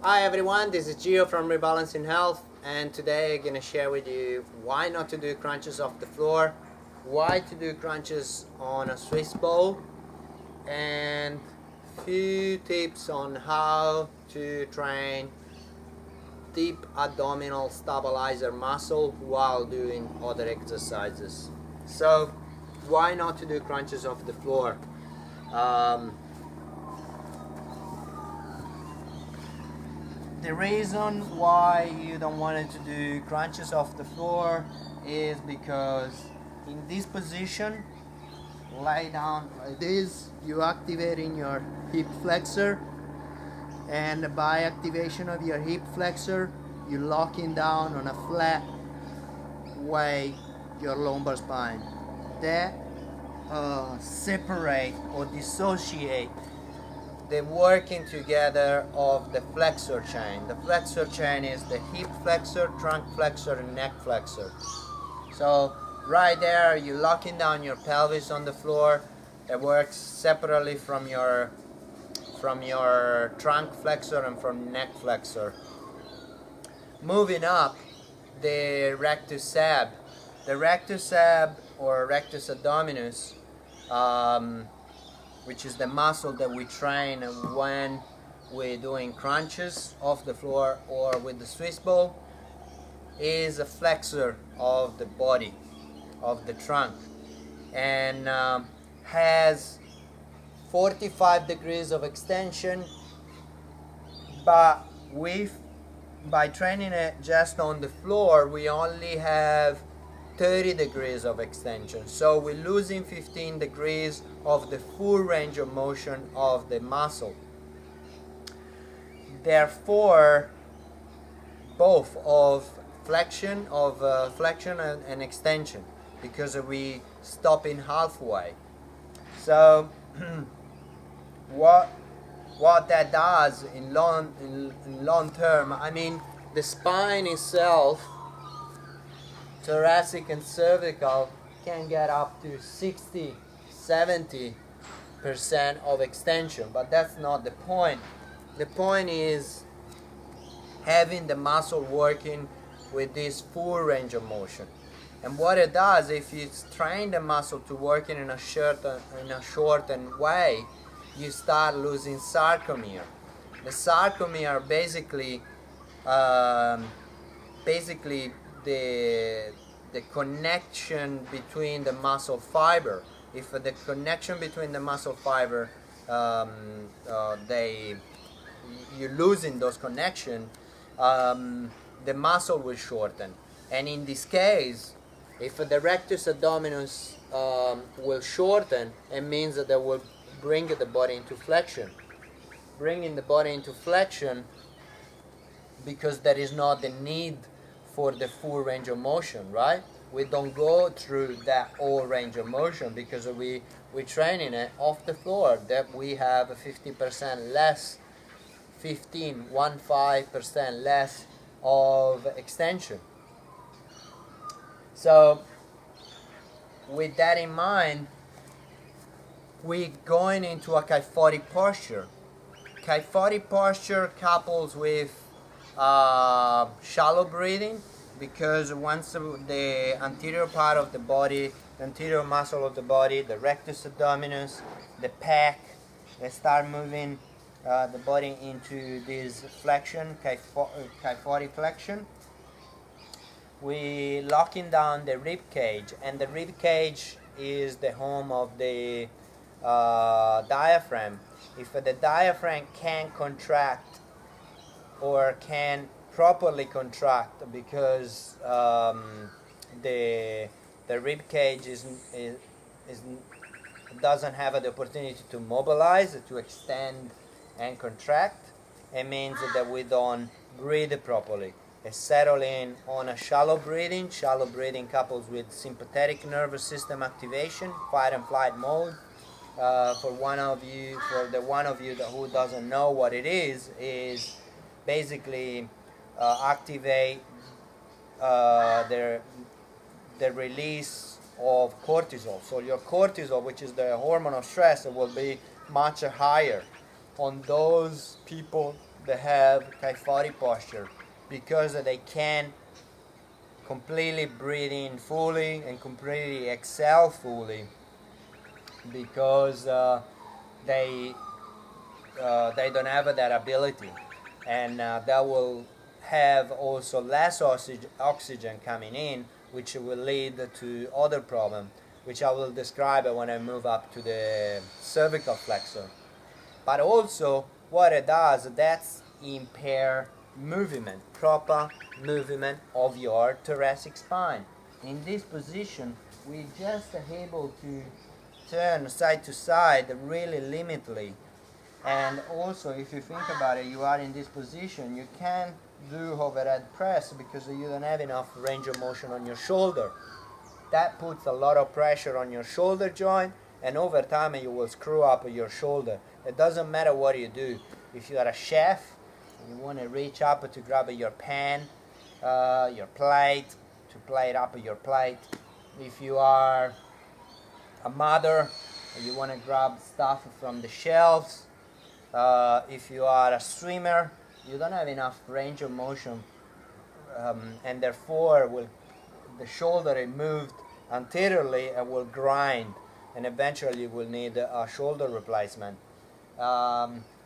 Hi everyone, this is Gio from Rebalancing Health, and today I'm going to share with you why not to do crunches off the floor, why to do crunches on a Swiss ball, and few tips on how to train deep abdominal stabilizer muscle while doing other exercises. So why not to do crunches off the floor? The reason why you don't want to do crunches off the floor is because in this position, lie down like this, you activating your hip flexor, and by activation of your hip flexor, you locking down on a flat way your lumbar spine. That separate or dissociate the working together of the flexor chain. The flexor chain is the hip flexor, trunk flexor, and neck flexor. So right there, you're locking down your pelvis on the floor. It works separately from your trunk flexor and from neck flexor. Moving up, the rectus ab. The rectus ab or rectus abdominis, which is the muscle that we train when we're doing crunches off the floor or with the Swiss ball, is a flexor of the body, of the trunk, and has 45 degrees of extension, but by training it just on the floor, we only have 30 degrees of extension, so we're losing 15 degrees of the full range of motion of the muscle. Therefore, both of flexion and extension, because we stopping halfway. So what that does in long term, I mean, the spine itself, thoracic and cervical, can get up to 60-70% of extension, but that's not the point. The point is having the muscle working with this full range of motion. And what it does, if you train the muscle to work in a shortened way, you start losing sarcomere. The sarcomere basically the connection between the muscle fiber. If the connection between the muscle fiber, you're losing those connections, the muscle will shorten. And in this case, if the rectus abdominis will shorten, it means that they will bring the body into flexion. Bringing the body into flexion because there is not the need for the full range of motion, right? We don't go through that whole range of motion because we're training it off the floor, that we have 15% less, 15% less of extension. So with that in mind, we're going into a kyphotic posture. Kyphotic posture couples with shallow breathing, because once the anterior part of the body, the anterior muscle of the body, the rectus abdominis, the pec, they start moving the body into this flexion, kyphotic flexion. We locking down the rib cage, and the rib cage is the home of the diaphragm. If the diaphragm can contract or can properly contract, because the rib cage doesn't have the opportunity to mobilize, to extend and contract, it means that we don't breathe properly. It's settling on a shallow breathing couples with sympathetic nervous system activation, fight and flight mode. For the one of you who doesn't know what it is basically activate the release of cortisol. So your cortisol, which is the hormone of stress, will be much higher on those people they have kyphotic posture because they can completely breathe in fully and completely exhale fully, because they don't have that ability, and that will have also less oxygen coming in, which will lead to other problems, which I will describe when I move up to the cervical flexor. But also what it does, that's impair movement, proper movement of your thoracic spine. In this position, we just are able to turn side to side really limitedly. And also, if you think about it, you are in this position, you can't do overhead press because you don't have enough range of motion on your shoulder. That puts a lot of pressure on your shoulder joint, and over time you will screw up your shoulder. It doesn't matter what you do. If you are a chef and you want to reach up to grab your pan, your plate, to plate up your plate. If you are a mother and you want to grab stuff from the shelves. If you are a swimmer, you don't have enough range of motion, and therefore the shoulder is moved anteriorly and will grind, and eventually you will need a shoulder replacement.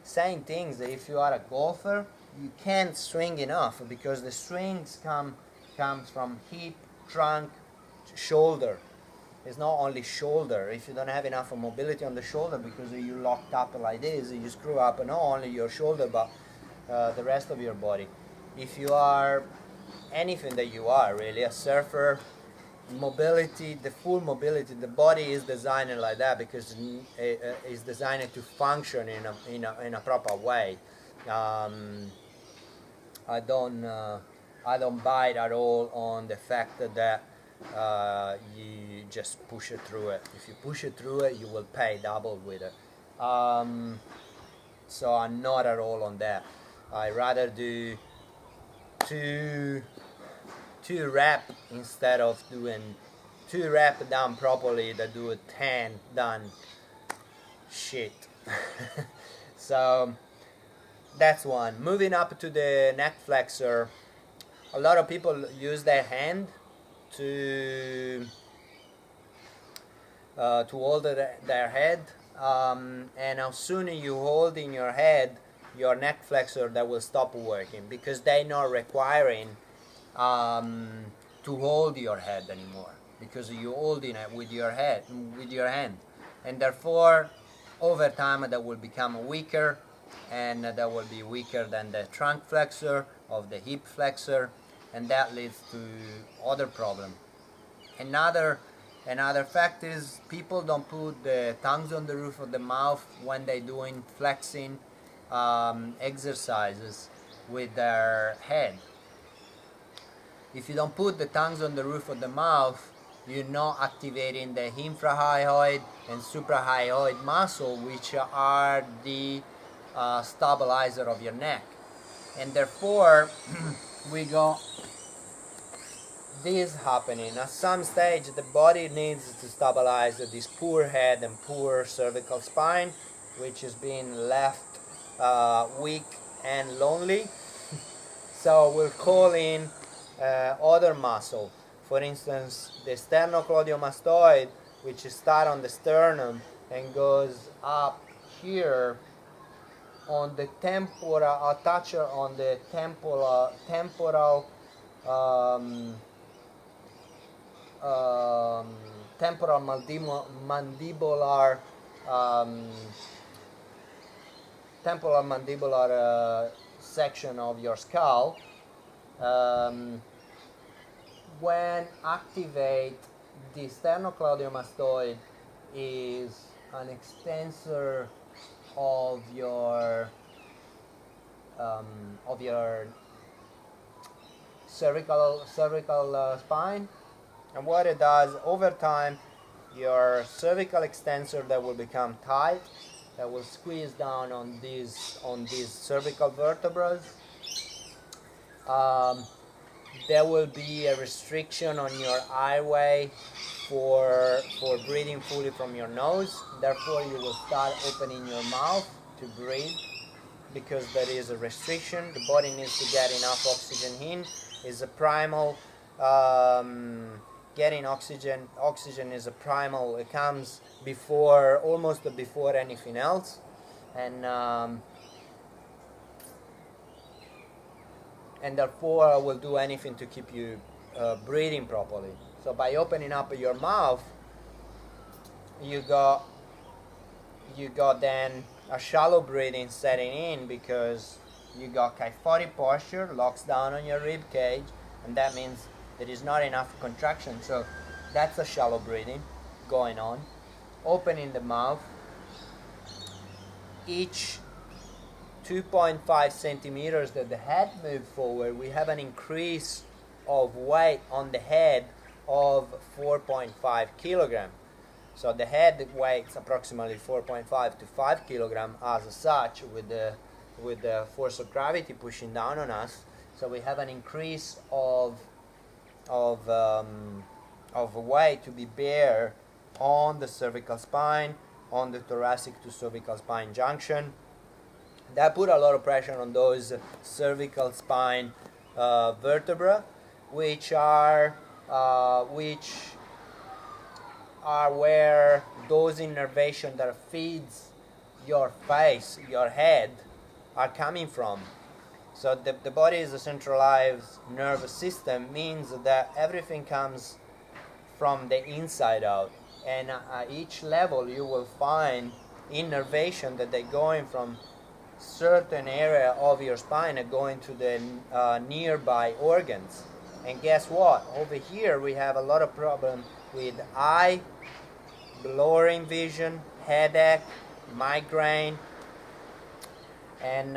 Same things, if you are a golfer, you can't swing enough because the swings comes from hip, trunk, shoulder. It's not only shoulder. If you don't have enough mobility on the shoulder because you're locked up like this, you screw up not only your shoulder but the rest of your body. If you are anything that you are, really, a surfer, mobility, the full mobility, the body is designed like that because it's designed to function in a proper way. I don't buy it at all on the fact that you just push it through it. If you push it through it, you will pay double with it. So I'm not at all on that. I rather do two rep instead of doing 2 rep done properly that do a 10 done shit. So that's one. Moving up to the neck flexor, a lot of people use their hand to hold their head, and as soon as you hold in your head your neck flexor, that will stop working because they're not requiring to hold your head anymore, because you're holding it with your hand, and therefore over time that will become weaker, and that will be weaker than the trunk flexor of the hip flexor, and that leads to other problem. Another fact is people don't put the tongues on the roof of the mouth when they're doing flexing exercises with their head. If you don't put the tongues on the roof of the mouth, you're not activating the infrahyoid and suprahyoid muscle, which are the stabilizer of your neck. And therefore, we got this happening. At some stage, the body needs to stabilize this poor head and poor cervical spine, which is being left weak and lonely. So we'll call in other muscle. For instance, the sternocleidomastoid, which starts on the sternum and goes up here on the temporal, attacher on the temporal mandibular section of your skull. When activate, the sternocleidomastoid is an extensor of your cervical spine, and what it does over time, your cervical extensor that will become tight, that will squeeze down on these cervical vertebrae. There will be a restriction on your airway for breathing fully from your nose. Therefore, you will start opening your mouth to breathe. because there is a restriction. The body needs to get enough oxygen in. Is a primal. Getting oxygen is a primal. It comes before, almost before anything else, and therefore I will do anything to keep you breathing properly. So by opening up your mouth, you got then a shallow breathing setting in, because you got kyphotic posture, locks down on your rib cage, and that means there is not enough contraction. So that's a shallow breathing going on. Opening the mouth, each 2.5 centimeters that the head moves forward, we have an increase of weight on the head of 4.5 kilogram. So the head weighs approximately 4.5 to 5 kilogram as such, with the force of gravity pushing down on us. So we have an increase of weight to be bear on the cervical spine, on the thoracic to cervical spine junction. That put a lot of pressure on those cervical spine vertebrae, which are where those innervation that feeds your face, your head, are coming from. So the body is a centralized nervous system, means that everything comes from the inside out, and at each level you will find innervation that they're going from certain area of your spine and going to the nearby organs. And guess what? Over here we have a lot of problem with eye, blurring vision, headache, migraine, and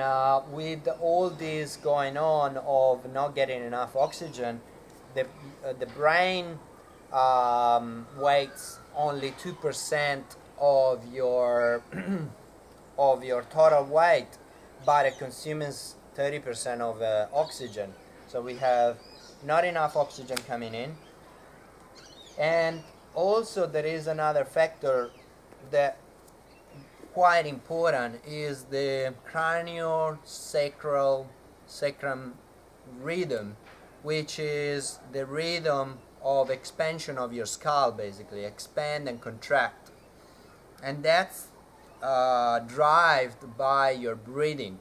with all this going on of not getting enough oxygen, the brain weighs only 2% of your of your total weight, but it consumes 30% of oxygen. So we have not enough oxygen coming in. And also there is another factor that quite important, is the craniosacral sacrum rhythm, which is the rhythm of expansion of your skull, basically expand and contract, and that's driven by your breathing,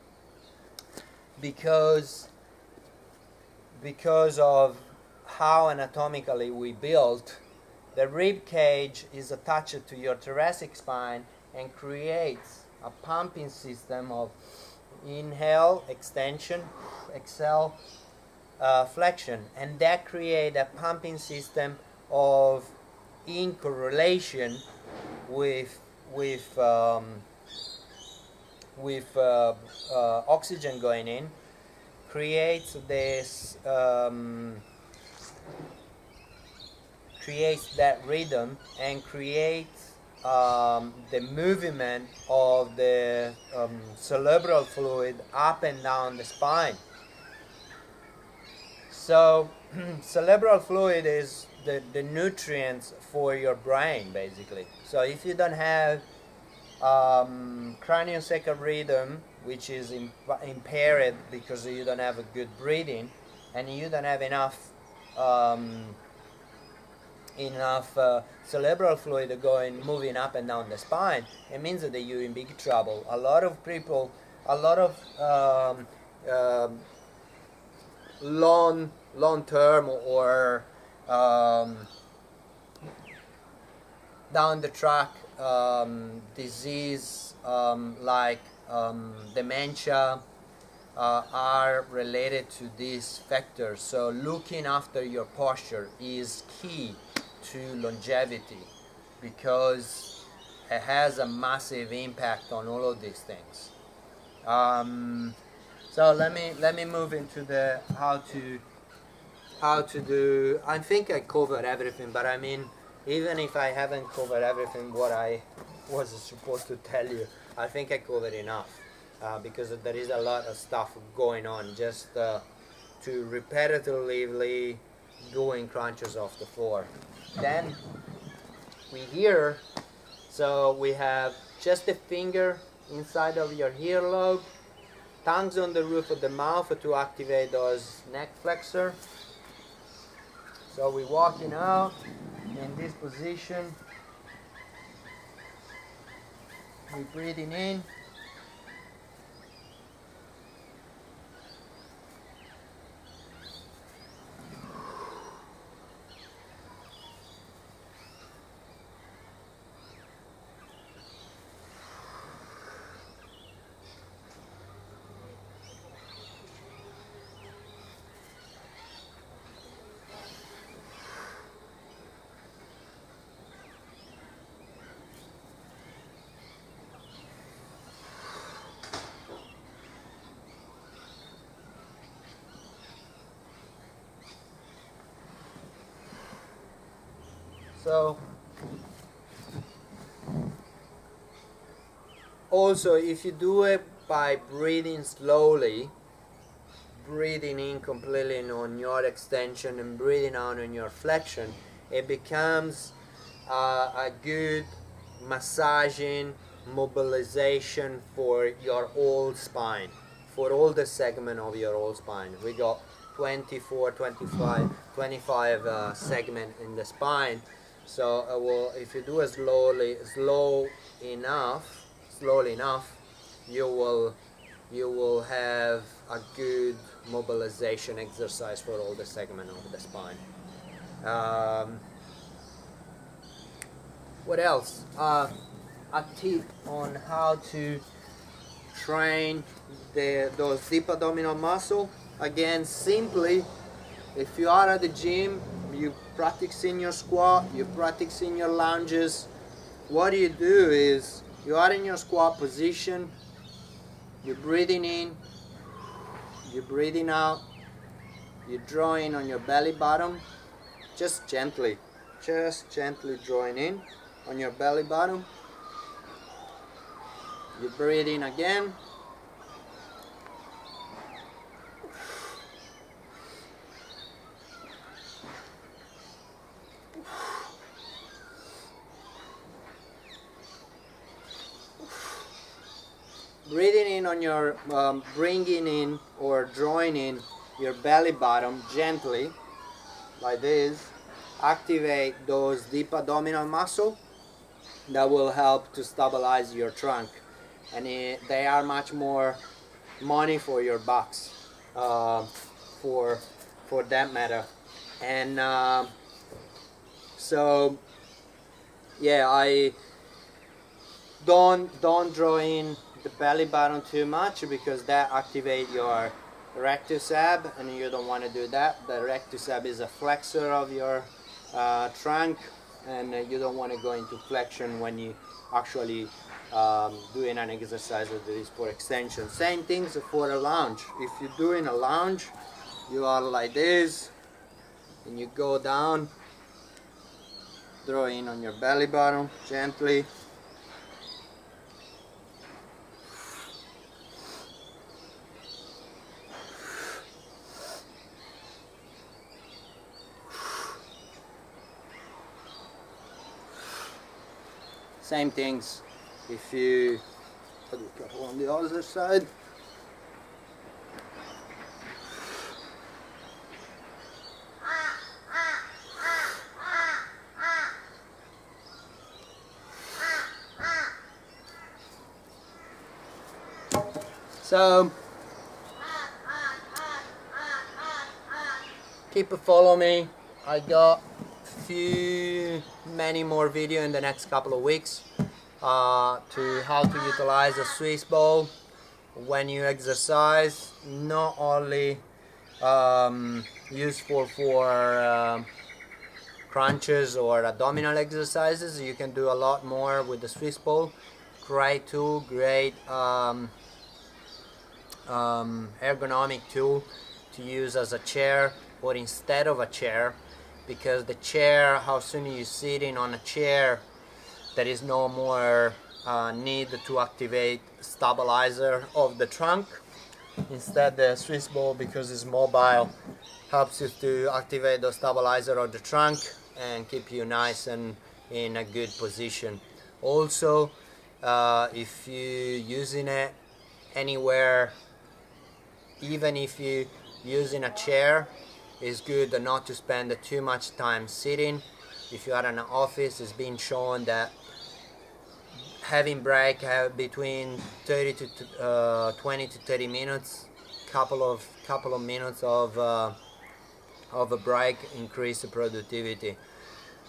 because of how anatomically we built. The rib cage is attached to your thoracic spine and creates a pumping system of inhale, extension, exhale, flexion, and that creates a pumping system of, in correlation with oxygen going in, creates this creates that rhythm and creates the movement of the cerebral fluid up and down the spine. So cerebral fluid is the nutrients for your brain, basically. So if you don't have craniosacral rhythm, which is impaired because you don't have a good breathing, and you don't have enough cerebral fluid moving up and down the spine, it means that you're in big trouble. A lot of people, long term or down the track disease like dementia are related to these factors. So looking after your posture is key to longevity, because it has a massive impact on all of these things. So let me move into the how to do. I think I covered everything, but I mean, even if I haven't covered everything what I was supposed to tell you, I think I covered enough, because there is a lot of stuff going on just to repetitively doing crunches off the floor. Then we here, so we have just a finger inside of your earlobe, tongues on the roof of the mouth to activate those neck flexor. So we're walking out in this position. We're breathing in. So also, if you do it by breathing slowly, breathing in completely on your extension and breathing out on your flexion, it becomes a good massaging mobilization for your whole spine, for all the segment of your whole spine. We got 24, 25 segment in the spine. So well, if you do it slowly enough, you will have a good mobilization exercise for all the segment of the spine. What else? A tip on how to train those deep abdominal muscle. Again, simply, if you are at the gym, you practicing your squat, you practicing your lunges, what you do is you are in your squat position, you're breathing in, you're breathing out, you're drawing on your belly bottom, just gently drawing in on your belly bottom. You breathe in again. Breathing in on your, bringing in or drawing in your belly bottom gently, like this. Activate those deep abdominal muscle that will help to stabilize your trunk, and they are much more money for your bucks, for that matter. And so yeah, I don't draw in the belly button too much, because that activate your rectus ab, and you don't want to do that. The rectus ab is a flexor of your trunk, and you don't want to go into flexion when you actually doing an exercise that is for extension. Same things for a lunge. If you're doing a lunge, you are like this, and you go down, draw in on your belly button gently. Same things if you on the other side. So keep follow me. I got many more video in the next couple of weeks to how to utilize a Swiss ball when you exercise. Not only useful for crunches or abdominal exercises, you can do a lot more with the Swiss ball. Great tool, great ergonomic tool to use as a chair or instead of a chair, because the chair, how soon you're sitting on a chair, there is no more need to activate stabilizer of the trunk. Instead, the Swiss ball, because it's mobile, helps you to activate the stabilizer of the trunk and keep you nice and in a good position. Also, if you're using it anywhere even if you using a chair, it's good not to spend too much time sitting. If you are in an office, it's been shown that having break between 30 to 20 to 30 minutes, couple of minutes of a break increase the productivity.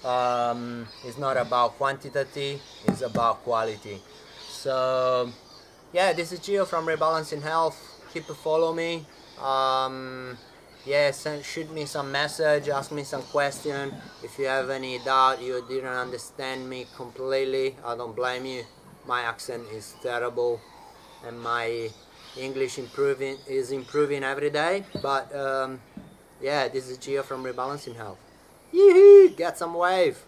It's not about quantity, it's about quality. So yeah, this is Gio from Rebalancing Health. Keep follow me. Yeah, shoot me some message, ask me some question. If you have any doubt, you didn't understand me completely, I don't blame you. My accent is terrible and my English is improving every day. But yeah, this is Gio from Rebalancing Health. Yee-hoo! Get some wave!